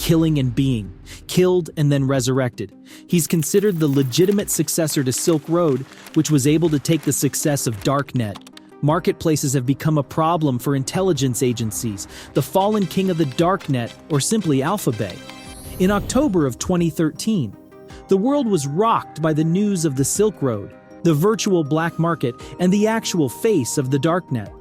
killing and being, killed and then resurrected. He's considered the legitimate successor to Silk Road, which was able to take the success of Darknet. Marketplaces have become a problem for intelligence agencies, the fallen king of the Darknet, or simply Alphabay. In October of 2013, the world was rocked by the news of the Silk Road, the virtual black market, and the actual face of the Darknet.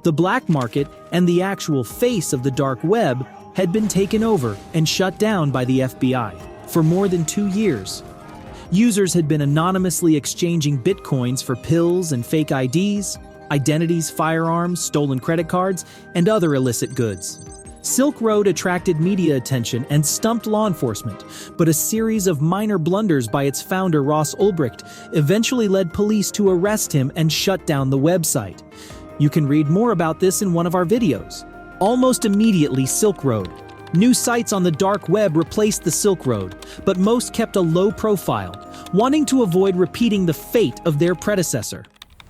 The black market and the actual face of the dark web had been taken over and shut down by the FBI for more than 2 years. Users had been anonymously exchanging bitcoins for pills and fake IDs, identities, firearms, stolen credit cards, and other illicit goods. Silk Road attracted media attention and stumped law enforcement, but a series of minor blunders by its founder Ross Ulbricht eventually led police to arrest him and shut down the website. You can read more about this in one of our videos. Almost immediately, Silk Road. New sites on the dark web replaced the Silk Road, but most kept a low profile, wanting to avoid repeating the fate of their predecessor.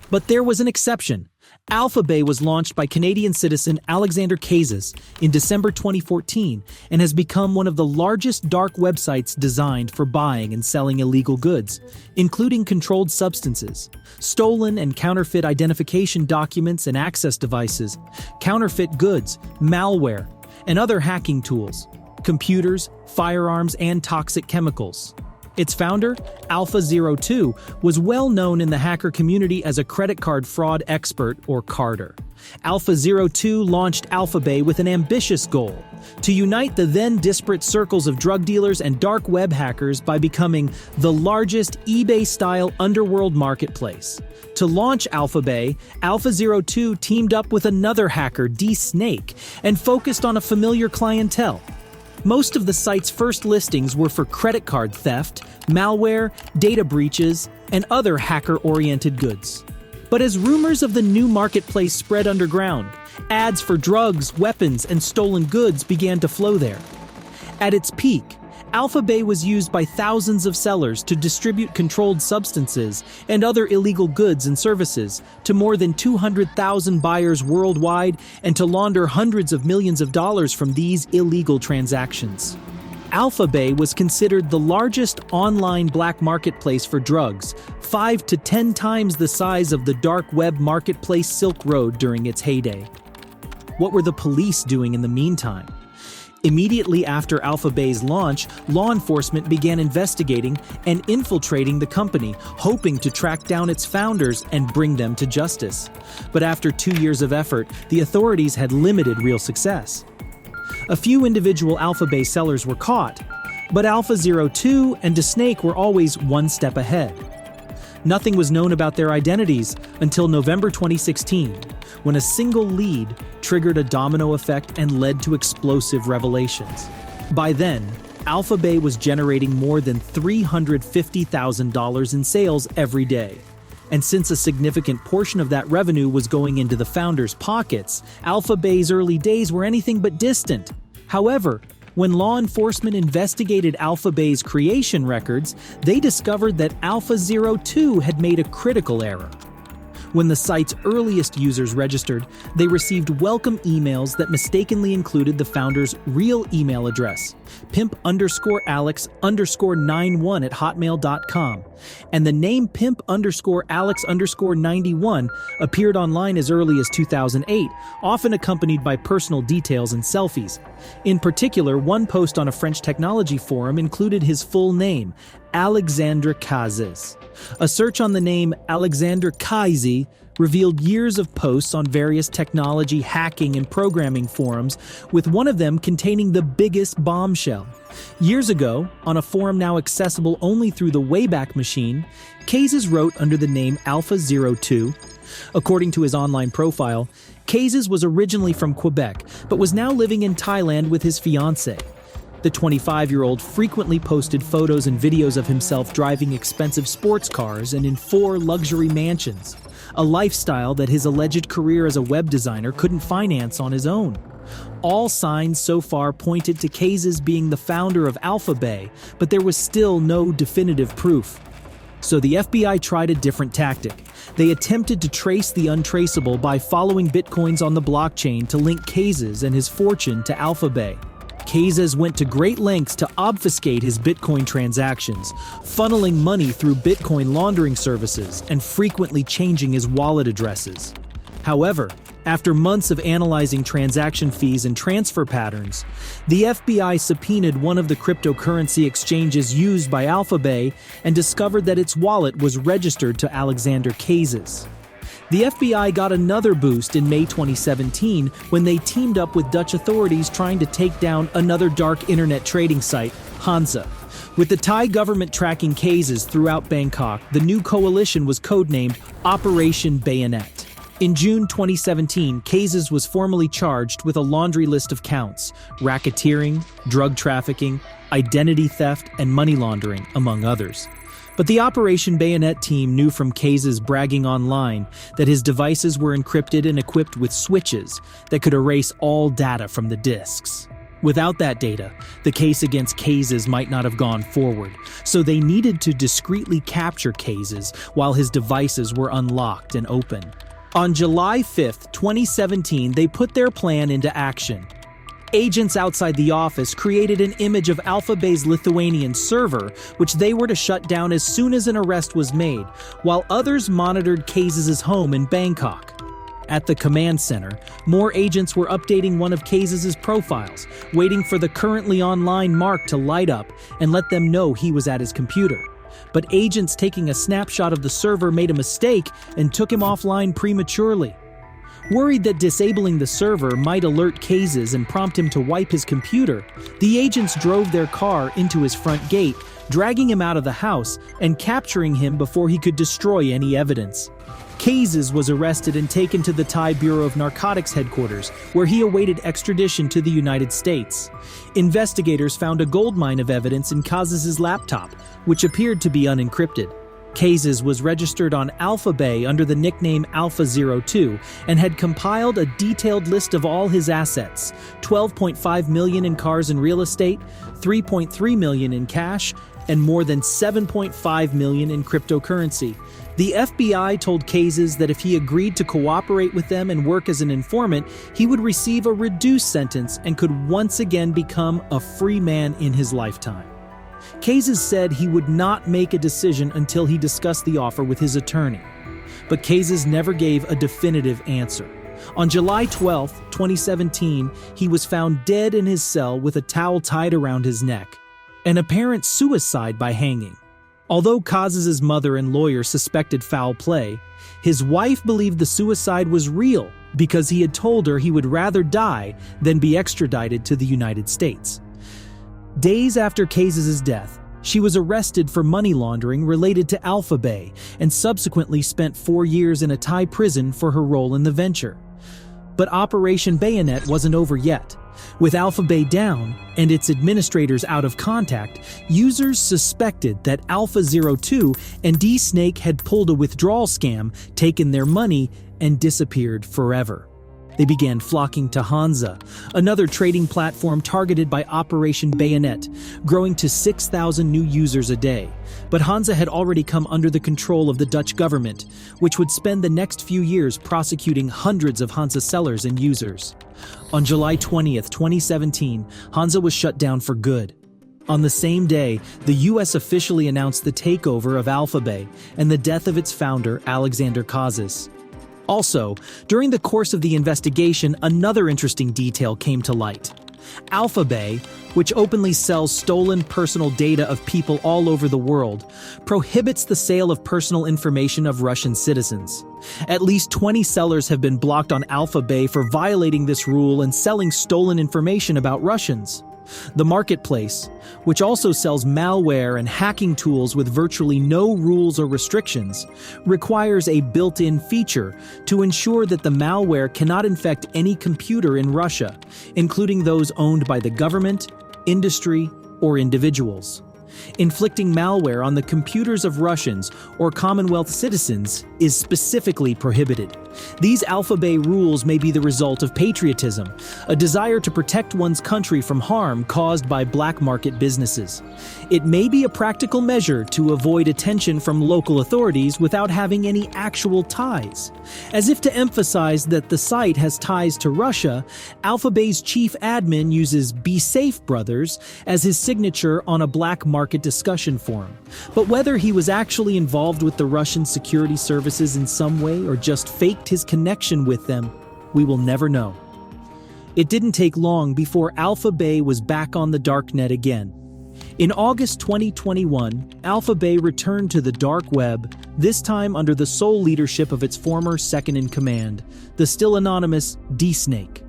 But there was an exception. Alphabay was launched by Canadian citizen Alexander Kazis in December 2014 and has become one of the largest dark websites designed for buying and selling illegal goods, including controlled substances, stolen and counterfeit identification documents and access devices, counterfeit goods, malware, and other hacking tools, computers, firearms, and toxic chemicals. Its founder, Alpha02, was well known in the hacker community as a credit card fraud expert, or Carder. Alpha02 launched Alphabay with an ambitious goal: to unite the then disparate circles of drug dealers and dark web hackers by becoming the largest eBay-style underworld marketplace. To launch Alphabay, Alpha02 teamed up with another hacker, D-Snake, and focused on a familiar clientele. Most of the site's first listings were for credit card theft, malware, data breaches, and other hacker-oriented goods. But as rumors of the new marketplace spread underground, ads for drugs, weapons, and stolen goods began to flow there. At its peak, Alphabay was used by thousands of sellers to distribute controlled substances and other illegal goods and services to more than 200,000 buyers worldwide and to launder hundreds of millions of dollars from these illegal transactions. Alphabay was considered the largest online black marketplace for drugs, 5 to 10 times the size of the dark web marketplace Silk Road during its heyday. What were the police doing in the meantime? Immediately after Alphabay's launch, law enforcement began investigating and infiltrating the company, hoping to track down its founders and bring them to justice. But after 2 years of effort, the authorities had limited real success. A few individual Alphabay sellers were caught, but Alpha02 and D-Snake were always one step ahead. Nothing was known about their identities until November 2016, when a single lead triggered a domino effect and led to explosive revelations. By then, Alphabay was generating more than $350,000 in sales every day. And since a significant portion of that revenue was going into the founders' pockets, Alphabay's early days were anything but distant. However, when law enforcement investigated Alphabay's creation records, they discovered that Alpha02 had made a critical error. When the site's earliest users registered, they received welcome emails that mistakenly included the founder's real email address, pimp_alex_91@hotmail.com, and the name pimp_alex_91 appeared online as early as 2008, often accompanied by personal details and selfies. In particular, one post on a French technology forum included his full name, Alexandre Kazis. A search on the name Alexander Kazis revealed years of posts on various technology, hacking, and programming forums, with one of them containing the biggest bombshell. Years ago, on a forum now accessible only through the Wayback Machine, Kazis wrote under the name Alpha02. According to his online profile, Kazis was originally from Quebec, but was now living in Thailand with his fiancée. The 25-year-old frequently posted photos and videos of himself driving expensive sports cars and in 4 luxury mansions, a lifestyle that his alleged career as a web designer couldn't finance on his own. All signs so far pointed to Kazis being the founder of Alphabay, but there was still no definitive proof. So the FBI tried a different tactic. They attempted to trace the untraceable by following bitcoins on the blockchain to link Kazis and his fortune to Alphabay. Kazes went to great lengths to obfuscate his Bitcoin transactions, funneling money through Bitcoin laundering services and frequently changing his wallet addresses. However, after months of analyzing transaction fees and transfer patterns, the FBI subpoenaed one of the cryptocurrency exchanges used by Alphabay and discovered that its wallet was registered to Alexander Kazes. The FBI got another boost in May 2017 when they teamed up with Dutch authorities trying to take down another dark internet trading site, Hansa. With the Thai government tracking Kazes throughout Bangkok, the new coalition was codenamed Operation Bayonet. In June 2017, Kazes was formally charged with a laundry list of counts: racketeering, drug trafficking, identity theft, and money laundering, among others. But the Operation Bayonet team knew from Kazes bragging online that his devices were encrypted and equipped with switches that could erase all data from the disks. Without that data, the case against Kazes might not have gone forward, so they needed to discreetly capture Kazes while his devices were unlocked and open. On July 5, 2017, they put their plan into action. Agents outside the office created an image of Alphabay's Lithuanian server, which they were to shut down as soon as an arrest was made, while others monitored Kazes' home in Bangkok. At the command center, more agents were updating one of Kazes' profiles, waiting for the currently online mark to light up and let them know he was at his computer. But agents taking a snapshot of the server made a mistake and took him offline prematurely. Worried that disabling the server might alert Kazes and prompt him to wipe his computer, the agents drove their car into his front gate, dragging him out of the house and capturing him before he could destroy any evidence. Kazes was arrested and taken to the Thai Bureau of Narcotics headquarters, where he awaited extradition to the United States. Investigators found a goldmine of evidence in Kazes' laptop, which appeared to be unencrypted. Kazes was registered on Alphabay under the nickname Alpha02 and had compiled a detailed list of all his assets: $12.5 million in cars and real estate, $3.3 million in cash, and more than $7.5 million in cryptocurrency. The FBI told Kazes that if he agreed to cooperate with them and work as an informant, he would receive a reduced sentence and could once again become a free man in his lifetime. Kazes said he would not make a decision until he discussed the offer with his attorney. But Kazes never gave a definitive answer. On July 12, 2017, he was found dead in his cell with a towel tied around his neck, an apparent suicide by hanging. Although Kazes' mother and lawyer suspected foul play, his wife believed the suicide was real because he had told her he would rather die than be extradited to the United States. Days after Kazes' death, she was arrested for money laundering related to Alphabay and subsequently spent 4 years in a Thai prison for her role in the venture. But Operation Bayonet wasn't over yet. With Alphabay down and its administrators out of contact, users suspected that Alpha02 and D-Snake had pulled a withdrawal scam, taken their money, and disappeared forever. They began flocking to Hansa, another trading platform targeted by Operation Bayonet, growing to 6,000 new users a day. But Hansa had already come under the control of the Dutch government, which would spend the next few years prosecuting hundreds of Hansa sellers and users. On July 20th, 2017, Hansa was shut down for good. On the same day, the US officially announced the takeover of Alphabay and the death of its founder, Alexander Kazes. Also, during the course of the investigation, another interesting detail came to light. Alphabay, which openly sells stolen personal data of people all over the world, prohibits the sale of personal information of Russian citizens. At least 20 sellers have been blocked on Alphabay for violating this rule and selling stolen information about Russians. The marketplace, which also sells malware and hacking tools with virtually no rules or restrictions, requires a built-in feature to ensure that the malware cannot infect any computer in Russia, including those owned by the government, industry, or individuals. Inflicting malware on the computers of Russians or Commonwealth citizens is specifically prohibited, These Alphabay rules may be the result of patriotism, a desire to protect one's country from harm caused by black market businesses. It may be a practical measure to avoid attention from local authorities without having any actual ties. As if to emphasize that the site has ties to Russia, Alphabay's chief admin uses "Be Safe Brothers" as his signature on a black market discussion forum. But whether he was actually involved with the Russian security services in some way or just faked his connection with them, we will never know. It didn't take long before Alphabay was back on the Darknet again. In August 2021, Alphabay returned to the dark web, this time under the sole leadership of its former second-in-command, the still anonymous D-Snake.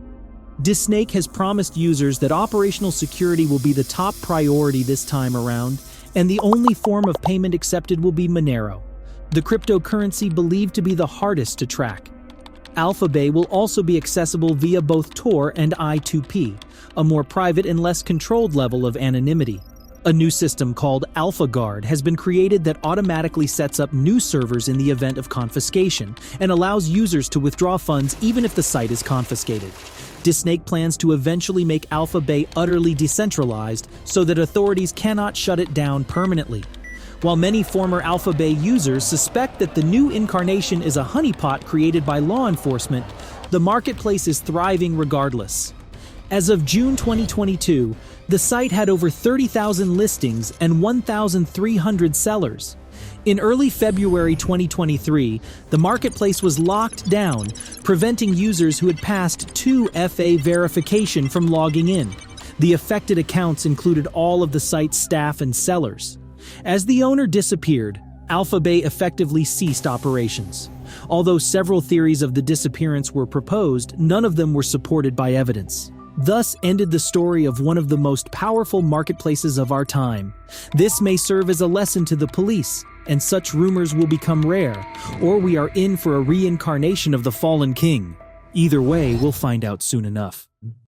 D-Snake has promised users that operational security will be the top priority this time around, and the only form of payment accepted will be Monero, the cryptocurrency believed to be the hardest to track. Alphabay will also be accessible via both Tor and I2P, a more private and less controlled level of anonymity. A new system called AlphaGuard has been created that automatically sets up new servers in the event of confiscation and allows users to withdraw funds even if the site is confiscated. D-Snake plans to eventually make Alphabay utterly decentralized so that authorities cannot shut it down permanently. While many former Alphabay users suspect that the new incarnation is a honeypot created by law enforcement, the marketplace is thriving regardless. As of June 2022, the site had over 30,000 listings and 1,300 sellers. In early February 2023, the marketplace was locked down, preventing users who had passed 2FA verification from logging in. The affected accounts included all of the site's staff and sellers. As the owner disappeared, Alphabay effectively ceased operations. Although several theories of the disappearance were proposed, none of them were supported by evidence. Thus ended the story of one of the most powerful marketplaces of our time. This may serve as a lesson to the police, and such rumors will become rare, or we are in for a reincarnation of the fallen king. Either way, we'll find out soon enough.